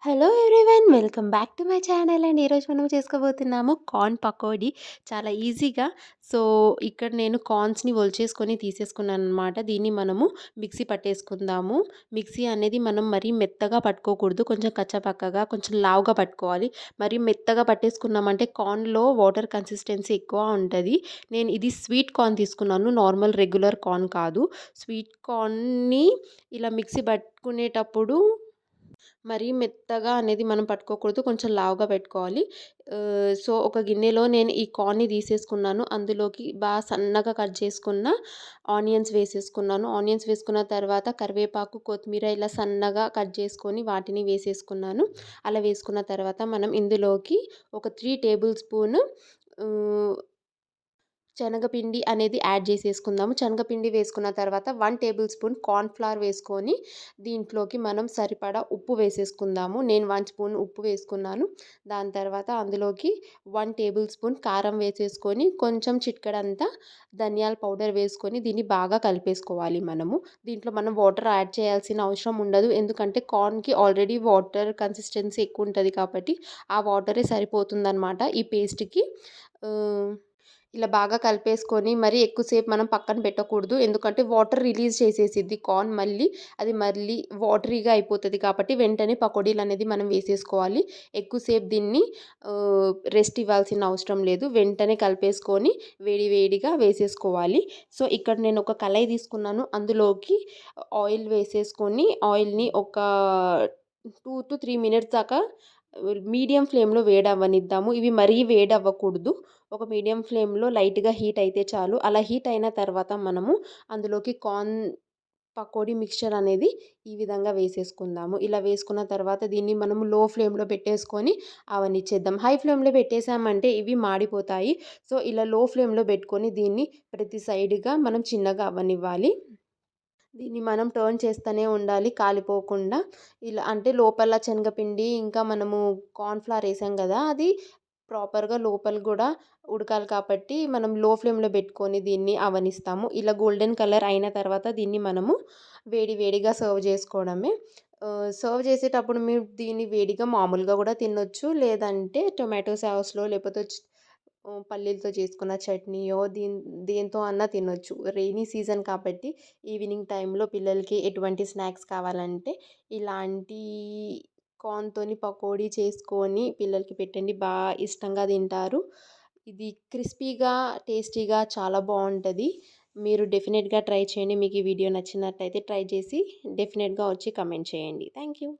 Hello everyone, welcome back to my channel. And ఈరోజు మనం చేసుకోబోతున్నాము corn pakodi చాలా ఈజీగా. సో ఇక్కడ నేను కార్న్స్ని ఒలిచేసుకొని తీసేసుకున్నాను అనమాట. దీన్ని మనము మిక్సీ పట్టేసుకుందాము. మిక్సీ అనేది మనం మరీ మెత్తగా పట్టుకోకూడదు, కొంచెం కచ్చపక్కగా కొంచెం లావుగా పట్టుకోవాలి. మరీ మెత్తగా పట్టేసుకున్నామంటే కార్న్లో వాటర్ కన్సిస్టెన్సీ ఎక్కువ ఉంటుంది. నేను ఇది స్వీట్ కార్న్ తీసుకున్నాను, నార్మల్ రెగ్యులర్ కార్న్ కాదు. స్వీట్ కార్న్ని ఇలా మిక్సీ పట్టుకునేటప్పుడు మరీ మెత్తగా అనేది మనం పట్టుకోకూడదు, కొంచెం లావుగా పెట్టుకోవాలి. సో ఒక గిన్నెలో నేను ఈ కార్న్ని తీసేసుకున్నాను. అందులోకి బాగా సన్నగా కట్ చేసుకున్న ఆనియన్స్ వేసేసుకున్నాను. ఆనియన్స్ వేసుకున్న తర్వాత కరివేపాకు, కొత్తిమీర ఇలా సన్నగా కట్ చేసుకొని వాటిని వేసేసుకున్నాను. అలా వేసుకున్న తర్వాత మనం ఇందులోకి ఒక 3 టేబుల్ స్పూన్ శనగపిండి అనేది యాడ్ చేసేసుకుందాము. శనగపిండి వేసుకున్న తర్వాత 1 టేబుల్ స్పూన్ కార్న్ ఫ్లవర్ వేసుకొని దీంట్లోకి మనం సరిపడా ఉప్పు వేసేసుకుందాము. నేను 1 స్పూన్ ఉప్పు వేసుకున్నాను. దాని తర్వాత అందులోకి 1 టేబుల్ స్పూన్ కారం వేసేసుకొని కొంచెం చిటికెడంతా ధనియాల పౌడర్ వేసుకొని దీన్ని బాగా కలిపేసుకోవాలి మనము. దీంట్లో మనం వాటర్ యాడ్ చేయాల్సిన అవసరం ఉండదు, ఎందుకంటే కార్న్కి ఆల్రెడీ వాటర్ కన్సిస్టెన్సీ ఎక్కువ ఉంటుంది కాబట్టి ఆ వాటరే సరిపోతుందన్నమాట ఈ పేస్ట్కి. ఇలా బాగా కలిపేసుకొని మరీ ఎక్కువసేపు మనం పక్కన పెట్టకూడదు, ఎందుకంటే వాటర్ రిలీజ్ చేసేసిద్ది కార్న్, మళ్ళీ వాటరీగా అయిపోతుంది కాబట్టి వెంటనే పకోడీలు అనేది మనం వేసేసుకోవాలి. ఎక్కువసేపు దీన్ని రెస్ట్ ఇవ్వాల్సిన అవసరం లేదు, వెంటనే కలిపేసుకొని వేడి వేడిగా వేసేసుకోవాలి. సో ఇక్కడ నేను ఒక కళాయి తీసుకున్నాను. అందులోకి ఆయిల్ వేసేసుకొని ఆయిల్ని ఒక 2 to 3 మినిట్స్ దాకా మీడియం ఫ్లేమ్లో వేడవ్వనిద్దాము. ఇవి మరీ వేడవ్వకూడదు, ఒక మీడియం ఫ్లేమ్లో లైట్గా హీట్ అయితే చాలు. అలా హీట్ అయిన తర్వాత మనము అందులోకి కార్న్ పకోడీ మిక్స్చర్ అనేది ఈ విధంగా వేసేసుకుందాము. ఇలా వేసుకున్న తర్వాత దీన్ని మనము లో ఫ్లేమ్లో పెట్టేసుకొని అవనిచ్చేద్దాం. హై ఫ్లేమ్లో పెట్టేసామంటే ఇవి మాడిపోతాయి. సో ఇలా లో ఫ్లేమ్లో పెట్టుకొని దీన్ని ప్రతి సైడ్గా మనం చిన్నగా అవ్వనివ్వాలి. దీన్ని మనం టర్న్ చేస్తూనే ఉండాలి కాలిపోకుండా. ఇలా అంటే లోపల శనగపిండి ఇంకా మనము కార్న్ ఫ్లవర్ వేసాం కదా, అది ప్రాపర్గా లోపల కూడా ఉడకాలి కాబట్టి మనం లో ఫ్లేమ్లో పెట్టుకొని దీన్ని అవనిస్తాము. ఇలా గోల్డెన్ కలర్ అయిన తర్వాత దీన్ని మనము వేడి వేడిగా సర్వ్ చేసుకోవడమే. సర్వ్ చేసేటప్పుడు మీరు దీన్ని వేడిగా మామూలుగా కూడా తినొచ్చు, లేదంటే టొమాటో సాస్లో లేకపోతే పల్లీలతో చేసుకున్న చట్నీయో దేంతో అన్నా తినొచ్చు. రెయినీ సీజన్ కాబట్టి ఈవినింగ్ టైంలో పిల్లలకి ఎటువంటి స్నాక్స్ కావాలంటే ఇలాంటి కార్న్‌తోని పకోడీ చేసుకొని పిల్లలకి పెట్టండి, ఇష్టంగా తింటారు. ఇది క్రిస్పీగా, టేస్టీగా చాలా బావుంటది. మీరు డెఫినెట్‌గా ట్రై చేయండి. మీకు ఈ వీడియో నచ్చినట్టయితే ట్రై చేసి డెఫినెట్‌గా వచ్చి కమెంట్ చేయండి. Thank you.